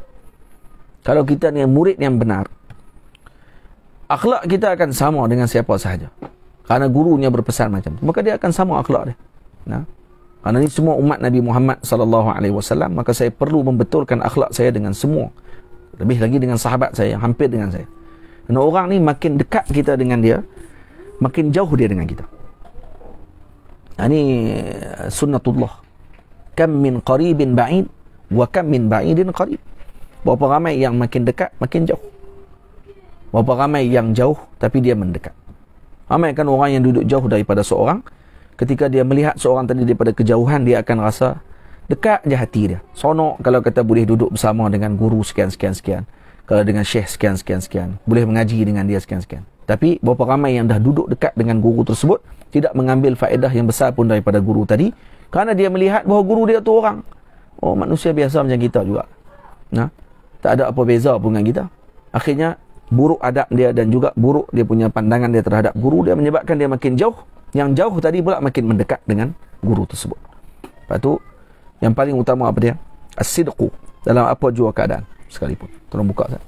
Kalau kita ni murid yang benar, akhlak kita akan sama dengan siapa sahaja. Karena gurunya berpesan macam tu, maka dia akan sama akhlak dia. Kerana ini semua umat Nabi Muhammad sallallahu alaihi wasallam, maka saya perlu membetulkan akhlak saya dengan semua Lebih lagi dengan sahabat saya yang hampir dengan saya. Dan orang ni makin dekat kita dengan dia, makin jauh dia dengan kita. Ini sunnatullah. Kam min qaribin ba'id wa kam min ba'idin qarib. Berapa ramai yang makin dekat, makin jauh. Berapa ramai yang jauh tapi dia mendekat. Ramai kan orang yang duduk jauh daripada seorang, ketika dia melihat seorang tadi daripada kejauhan, dia akan rasa dekat je hati dia. Sonok kalau kata boleh duduk bersama dengan guru sekian-sekian-sekian. Kalau dengan syekh sekian-sekian-sekian. Boleh mengaji dengan dia sekian-sekian. Tapi berapa ramai yang dah duduk dekat dengan guru tersebut, tidak mengambil faedah yang besar pun daripada guru tadi, kerana dia melihat bahawa guru dia tu orang. Oh, manusia biasa macam kita juga. Nah, tak ada apa beza pun dengan kita. Akhirnya, buruk adab dia dan juga buruk dia punya pandangan dia terhadap guru dia menyebabkan dia makin jauh. Yang jauh tadi pula makin mendekat dengan guru tersebut. Lepas tu, yang paling utama apa dia? As-sidqu. Dalam apa jua keadaan sekalipun. Tolong buka Ustaz.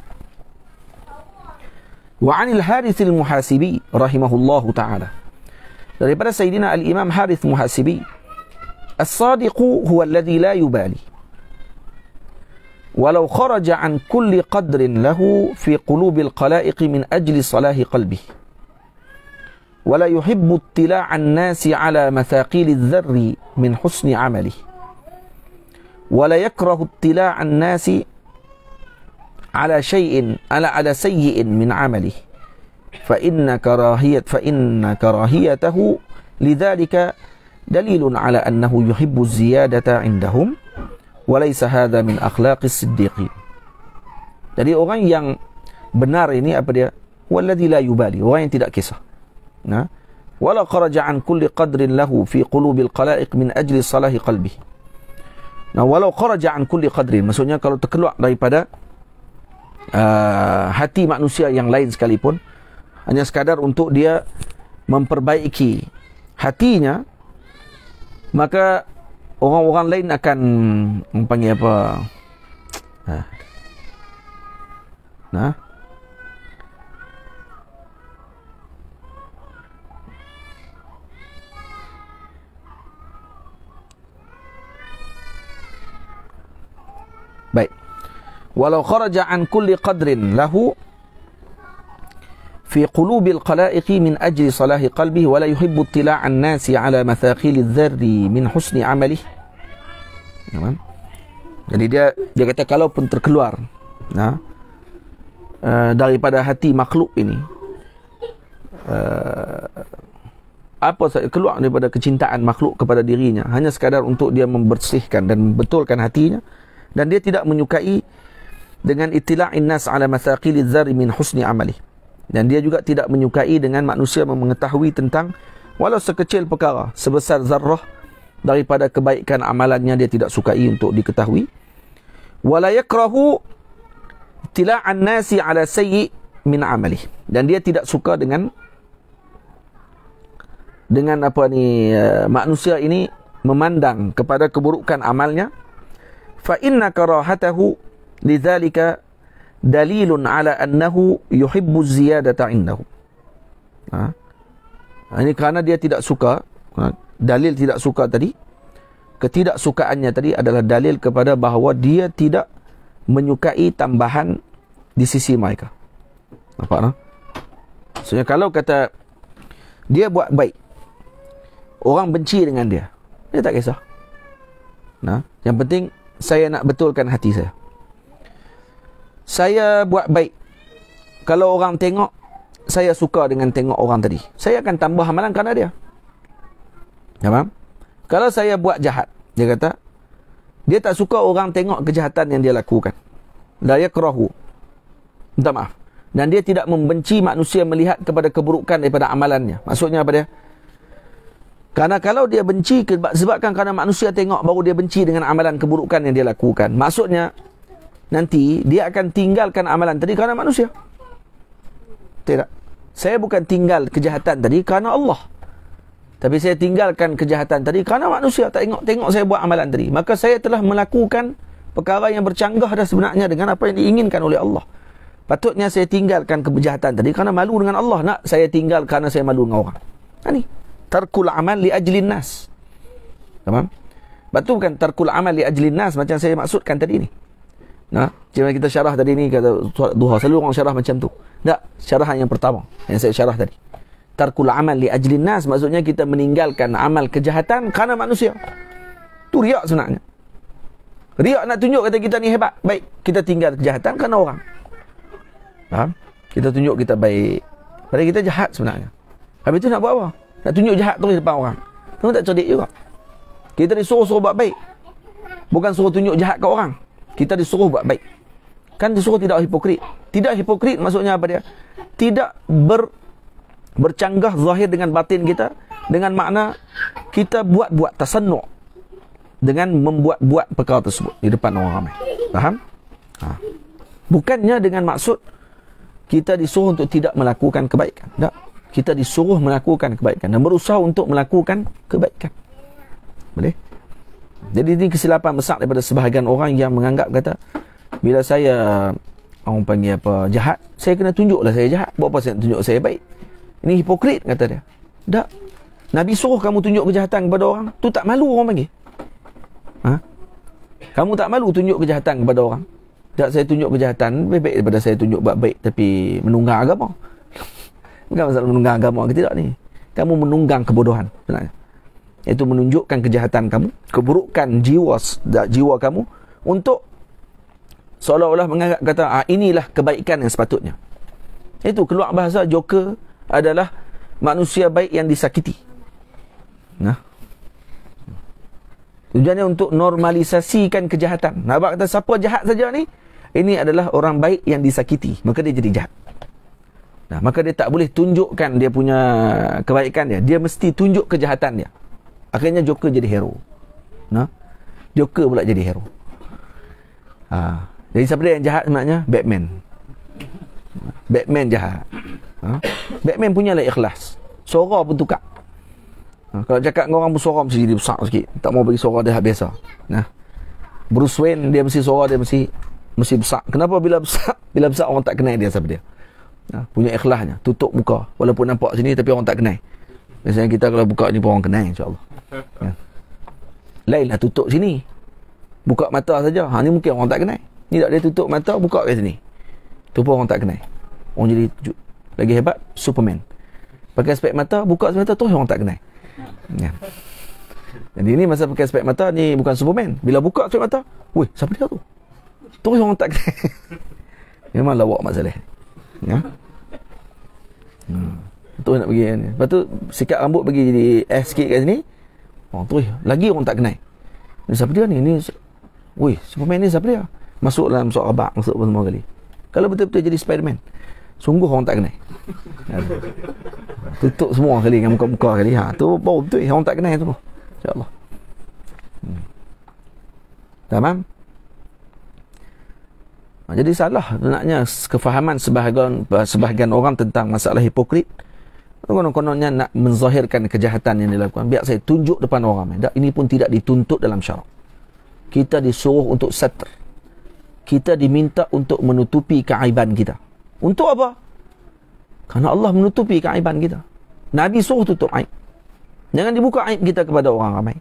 Wa 'anil Harits al-Muhasibi rahimahullahu ta'ala. Daripada Sayyidina al-Imam Harits Muhasibi, as-sadiqu huwa alladhi la yubali. Walau kharaja 'an kulli qadrin lahu fi qulubil khalaiq min ajli salahi qalbih. Wala yuhibbu ittila'an nasi 'ala mathaqilidh dharri min husni 'amalihi. ولا يكره اطلاع الناس على شيء على سيء من عمله فإن كراهيته لذلك دليل على أنه يحب الزيادة عندهم وليس هذا من أخلاق الصديقين. Jadi orang yang benar ini apa dia? Walladzi la yubali, orang yang tidak kisah. Nah, wala kharaja an kulli qadrin lahu fi qulubil khalaiq min ajli salahi qalbihi. Nah, walau kharaja an kulli qadrin, maksudnya kalau terkeluar daripada hati manusia yang lain sekalipun, hanya sekadar untuk dia memperbaiki hatinya, maka orang-orang lain akan mempanggil apa? Nah, baik. Walau kharaja an kulli qadrin lahu fi qulubil khalaiqi min ajli salahi qalbihi wa la yuhibbu ittila'an nasi 'ala mathaqilidh dharri min husni 'amalihi. Jadi dia kata kalau pun terkeluar daripada hati makhluk ini, apa keluar daripada kecintaan makhluk kepada dirinya, hanya sekadar untuk dia membersihkan dan membetulkan hatinya, dan dia tidak menyukai dengan ittila'in nas 'ala mathaqilidh dharri min husni 'amalihi. Dan dia juga tidak menyukai dengan manusia mengetahui tentang walau sekecil perkara, sebesar zarrah daripada kebaikan amalannya, dia tidak sukai untuk diketahui. Wala yakrahu ittila'an nasi 'ala sayyi' min 'amalihi. Dan dia tidak suka dengan manusia ini memandang kepada keburukan amalnya. Fa inna karahatahu lidzalika dalilun ala annahu yuhibbu ziyadata indahu. Ini kerana dia tidak suka, dalil tidak suka tadi, ketidaksukaannya tadi adalah dalil kepada bahawa dia tidak menyukai tambahan di sisi mereka. Nampak tak? Maksudnya kalau kata dia buat baik, orang benci dengan dia, dia tak kisah. Yang penting saya nak betulkan hati saya. Saya buat baik, kalau orang tengok saya suka dengan tengok orang tadi, saya akan tambah amalan kerana dia. Faham? Kalau saya buat jahat, dia kata dia tak suka orang tengok kejahatan yang dia lakukan. La yakrahu, minta maaf. Dan dia tidak membenci manusia melihat kepada keburukan daripada amalannya. Maksudnya apa dia? Karena kalau dia benci sebabkan kerana manusia tengok baru dia benci dengan amalan keburukan yang dia lakukan, maksudnya nanti dia akan tinggalkan amalan tadi kerana manusia. Tidak. Saya bukan tinggal kejahatan tadi kerana Allah, tapi saya tinggalkan kejahatan tadi kerana manusia tak tengok saya buat amalan tadi. Maka saya telah melakukan perkara yang bercanggah dah sebenarnya dengan apa yang diinginkan oleh Allah. Patutnya saya tinggalkan kejahatan tadi kerana malu dengan Allah. Nak saya tinggal kerana saya malu dengan orang. Ini tarkul amal li ajlin nas. Faham? Betul bukan tarkul amal li ajlin nas macam saya maksudkan tadi ni. Macam kita syarah tadi ni, kata solat duha, selalu orang syarah macam tu. Tak, syarahan yang pertama yang saya syarah tadi, tarkul amal li ajlin nas, maksudnya kita meninggalkan amal kejahatan kerana manusia. Tu riak sebenarnya. Riak nak tunjuk kata kita ni hebat, baik, kita tinggal kejahatan kerana orang. Faham? Kita tunjuk kita baik, padahal kita jahat sebenarnya. Habis tu nak buat apa? Nak tunjuk jahat terus depan orang. Tu tak cerdik juga. Kita disuruh buat baik, bukan suruh tunjuk jahat ke orang. Kita disuruh buat baik. Kan disuruh tidak hipokrit. Tidak hipokrit maksudnya apa dia? Tidak bercanggah zahir dengan batin kita, dengan makna kita buat-buat tasannu' dengan membuat-buat perkara tersebut di depan orang ramai. Faham? Bukannya dengan maksud kita disuruh untuk tidak melakukan kebaikan. Tak. Kita disuruh melakukan kebaikan dan berusaha untuk melakukan kebaikan. Boleh? Jadi ini kesilapan besar daripada sebahagian orang yang menganggap kata, bila saya orang panggil apa, jahat, saya kena tunjuklah saya jahat. Buat apa saya nak tunjuk saya baik? Ini hipokrit, kata dia. Tak. Nabi suruh kamu tunjuk kejahatan kepada orang, tu tak malu orang panggil. Kamu tak malu tunjuk kejahatan kepada orang? Tak, saya tunjuk kejahatan lebih baik daripada saya tunjuk buat baik tapi menunggang agama. Bukan masalah menunggang agama ke tidak ni. Kamu menunggang kebodohan sebenarnya. Itu menunjukkan kejahatan kamu, keburukan jiwa kamu, untuk seolah-olah menganggap kata inilah kebaikan yang sepatutnya. Itu keluar bahasa joker adalah manusia baik yang disakiti. Tujuannya untuk normalisasikan kejahatan. Nak kata siapa jahat saja ni, ini adalah orang baik yang disakiti, maka dia jadi jahat. Maka dia tak boleh tunjukkan dia punya kebaikan dia. Dia mesti tunjuk kejahatan dia. Akhirnya joker jadi hero. Joker pula jadi hero. Jadi siapa dia yang jahat sebenarnya? Batman. Batman jahat. Batman punyalah ikhlas. Suara pun tukar. Kalau cakap dengan orang bersuara mesti jadi besar sikit. Tak mau bagi suara dia biasa. Bruce Wayne dia mesti suara dia mesti besar. Kenapa bila besar orang tak kenal dia siapa dia? Punya ikhlasnya, tutup muka walaupun nampak sini tapi orang tak kenal. Biasanya kita kalau buka ni pun orang kenal, insya-Allah. Lainlah tutup sini, buka mata saja. Ni mungkin orang tak kenal. Ni tak, dia tutup mata, buka kat sini, tu pun orang tak kenal. Orang jadi lagi hebat Superman. Pakai spek mata, buka spek mata tu orang tak kenal. Jadi ni masa pakai spek mata ni bukan Superman. Bila buka spek mata, weh, siapa dia tu? Terus orang tak kenal. Memang lawak masalah. Tu nak pergi ni. Lepas tu sikat rambut bagi jadi sikit kat sini. Terus lagi orang tak kenal. Ni siapa dia ni? Ni weh, Superman ni siapa dia? Masuk dalam surat rabak, masuk semua kali. Kalau betul-betul jadi Spiderman, sungguh orang tak kenal. Tutup semua kali dengan muka-muka kali. Tu baru betul orang tak kenal tu. Insya-Allah. Tamam? Jadi salah sebenarnya kefahaman sebahagian orang tentang masalah hipokrit. Konon-kononnya nak menzahirkan kejahatan yang dilakukan. Biar saya tunjuk depan orang ramai. Ini pun tidak dituntut dalam syarak. Kita disuruh untuk satr. Kita diminta untuk menutupi keaiban kita. Untuk apa? Kerana Allah menutupi keaiban kita. Nabi suruh tutup aib. Jangan dibuka aib kita kepada orang ramai.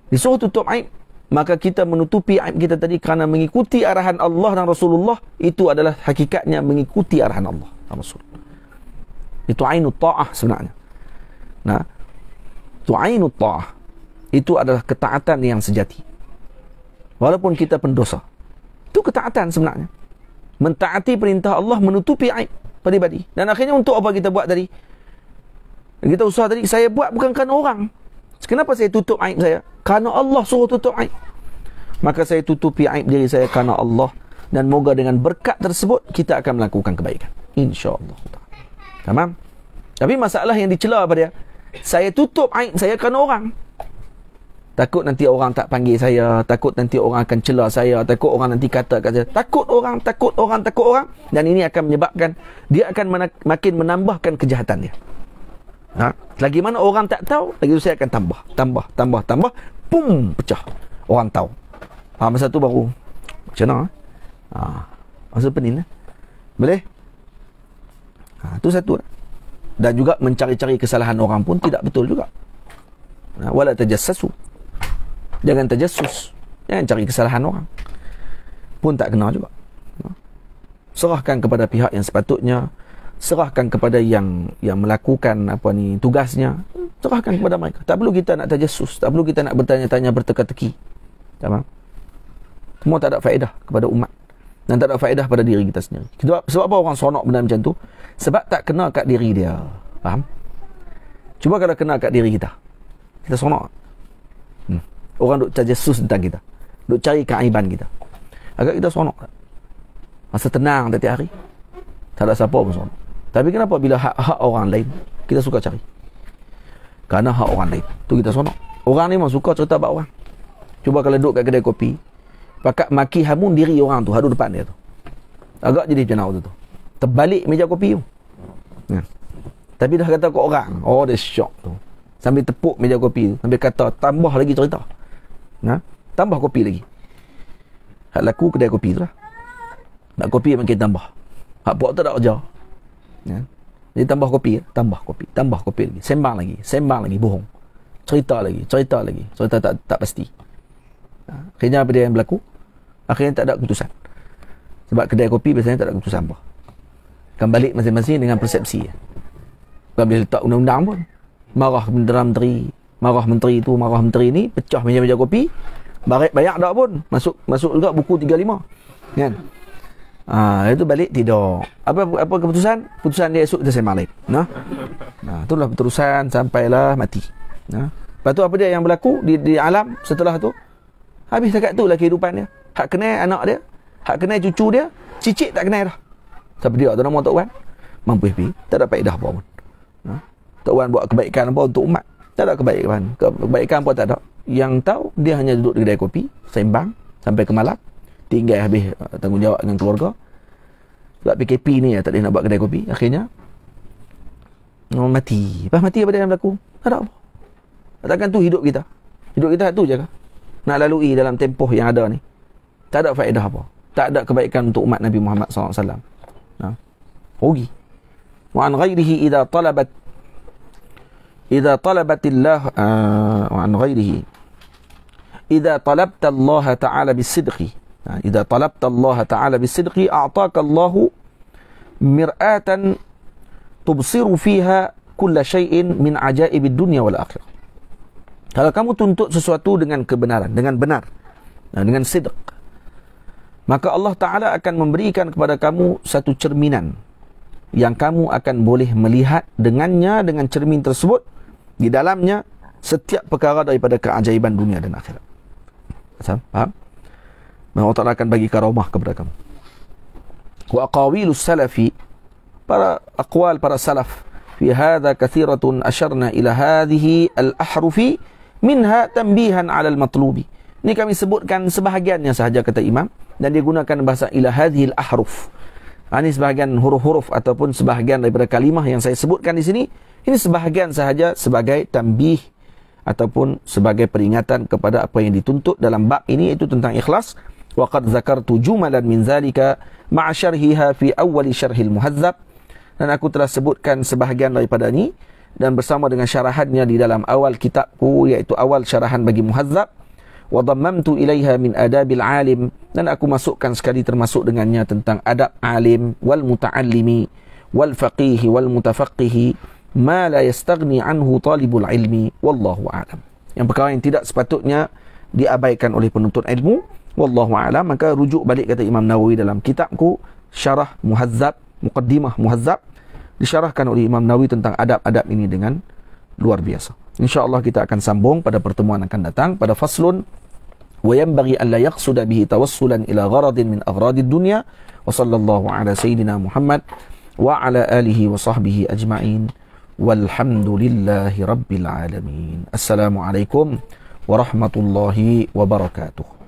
Disuruh tutup aib, maka kita menutupi aib kita tadi kerana mengikuti arahan Allah dan Rasulullah. Itu adalah hakikatnya mengikuti arahan Allah dan Rasul. Itu ainut ta'ah sebenarnya. Itu ainut ta'ah. Itu adalah ketaatan yang sejati. Walaupun kita pendosa. Itu ketaatan sebenarnya. Mentaati perintah Allah, menutupi aib pribadi. Dan akhirnya untuk apa kita buat tadi? Kita usaha tadi, saya buat bukan kerana orang. Kenapa saya tutup aib saya? Kerana Allah suruh tutup aib. Maka saya tutupi aib diri saya kerana Allah. Dan moga dengan berkat tersebut, kita akan melakukan kebaikan. InsyaAllah. Tamam? Tapi masalah yang dicela pada dia, saya tutup aib saya kerana orang. Takut nanti orang tak panggil saya, takut nanti orang akan cela saya, takut orang nanti kata kat saya, takut orang. Dan ini akan menyebabkan dia akan makin menambahkan kejahatan dia. Lagi mana orang tak tahu, lagi tu saya akan tambah. Pum, pecah. Orang tahu. Masa tu baru macam mana? Masa pening. Boleh? Itu satu. Dan juga mencari-cari kesalahan orang pun tidak betul juga. Wala tajassasu. Jangan tajassus. Jangan cari kesalahan orang. pun tak kena juga. Serahkan kepada pihak yang sepatutnya, serahkan kepada yang melakukan tugasnya, serahkan kepada mereka. Tak perlu kita nak tajassus, tak perlu kita nak bertanya-tanya, berteka-teki. Faham? Semua tak ada faedah kepada umat dan tak ada faedah pada diri kita sendiri. Sebab apa orang seronok benda macam tu? Sebab tak kena kat diri dia. Faham? Cuba kalau kena kat diri kita, kita seronok. Orang duk tajassus tentang kita, duk cari keaiban kita, agak kita seronok. Masa tenang tiap hari, tak ada siapa pun seronok. Tapi kenapa bila hak orang lain kita suka cari? Kerana hak orang lain tu kita seronok. Orang ni memang suka cerita about orang. Cuba kalau duduk kat kedai kopi, pakat maki hamun diri orang tu, hadu depan dia tu, agak jadi macam mana tu, terbalik meja kopi tu. Tapi dah kata ke orang, oh dia syok tu, sambil tepuk meja kopi tu, sambil kata tambah lagi cerita, tambah kopi lagi. Hak laku kedai kopi tu lah, hak kopi makin tambah, hak puak tu tak kerja, jadi tambah kopi lagi, sembang lagi, bohong, cerita lagi, cerita tak pasti. Akhirnya apa dia yang berlaku? Akhirnya tak ada keputusan. Sebab kedai kopi biasanya tak ada keputusan apa. Kan balik masing-masing dengan persepsi. Kalau boleh letak undang-undang pun, marah menteri, marah menteri ni, pecah meja-meja kopi, banyak tak pun, masuk juga buku 35. Kan? Itu balik tidur. Apa keputusan? Keputusan dia esok kita sembang lain. Itulah keterusan sampailah mati. Lepas tu apa dia yang berlaku di alam setelah tu? Habis dekat tu lah kehidupan dia. Hak kenal anak dia, hak kenal cucu dia, cicit tak kenal dah. Siapa dia? Tak nama Tok Wan. Mampu happy, tak ada faedah apa pun. Tok Wan buat kebaikan apa untuk umat, tak ada kebaikan. Kebaikan pun tak ada. Yang tahu dia hanya duduk di kedai kopi, sembang sampai ke malam, tinggal habis tanggungjawab dengan keluarga. Sebab PKP ni tak boleh nak buat kedai kopi, akhirnya mati. Lepas mati apa dia yang berlaku? Tak ada apa. Takkan tu hidup kita. Hidup kita tu je kah? Nak lalui dalam tempoh yang ada ni, tak ada faedah apa, tak ada kebaikan untuk umat Nabi Muhammad SAW. Rugi. Wa an ghairihi idza talabatillah wa an ghairihi idza talabta Allah ta'ala bisidqi, idza talabta Allah ta'ala bisidqi a'taka Allah mir'atan tubsiru fiha kulla shay'in min ajaibid dunya wal akhirah. Kalau kamu tuntut sesuatu dengan kebenaran, dengan benar, dengan sidq, maka Allah Ta'ala akan memberikan kepada kamu satu cerminan yang kamu akan boleh melihat dengannya, dengan cermin tersebut di dalamnya setiap perkara daripada keajaiban dunia dan akhirat. Faham? Allah Ta'ala akan bagi karamah kepada kamu. Wa aqawilus salafi, para aqwal para salaf fi hadha kathiratun asyarna ila hadhihi al-ahrufi minha tanbihan 'ala al-matlubi. Ini kami sebutkan sebahagiannya sahaja, kata Imam, dan dia gunakan bahasa ila hadhil ahruf. Ini sebahagian huruf-huruf ataupun sebahagian daripada kalimah yang saya sebutkan di sini. Ini sebahagian sahaja sebagai tanbih ataupun sebagai peringatan kepada apa yang dituntut dalam bab ini, iaitu tentang ikhlas. Wa qad zakartu jumalan min zalika ma'a syarhiha fi awwal syarhil muhadzab. Dan aku telah sebutkan sebahagian daripada ini dan bersama dengan syarahannya di dalam awal kitabku, iaitu awal syarahan bagi muhadzab. Wa dhammamtu ilaiha min adabil alim, dan aku masukkan sekali termasuk dengannya tentang adab alim wal muta'allimi wal faqih wal mutafaqqih ma la yastaghni anhu talibul ilmi wallahu a'lam. Yang perkara yang tidak sepatutnya diabaikan oleh penuntut ilmu, wallahu a'lam. Maka rujuk balik, kata Imam Nawawi dalam kitabku Syarah Muhadzab, Muqaddimah Muhadzab, disyarahkan oleh Imam Nawawi tentang adab-adab ini dengan luar biasa. InsyaAllah kita akan sambung pada pertemuan akan datang pada faslun wa yanbaghi an la yaqsuda bihi tawassulan ila gharadin min agradid dunya. Wa sallallahu ala sayyidina Muhammad wa ala alihi wa sahbihi ajma'in walhamdulillahi rabbil alamin. Assalamualaikum warahmatullahi wabarakatuh.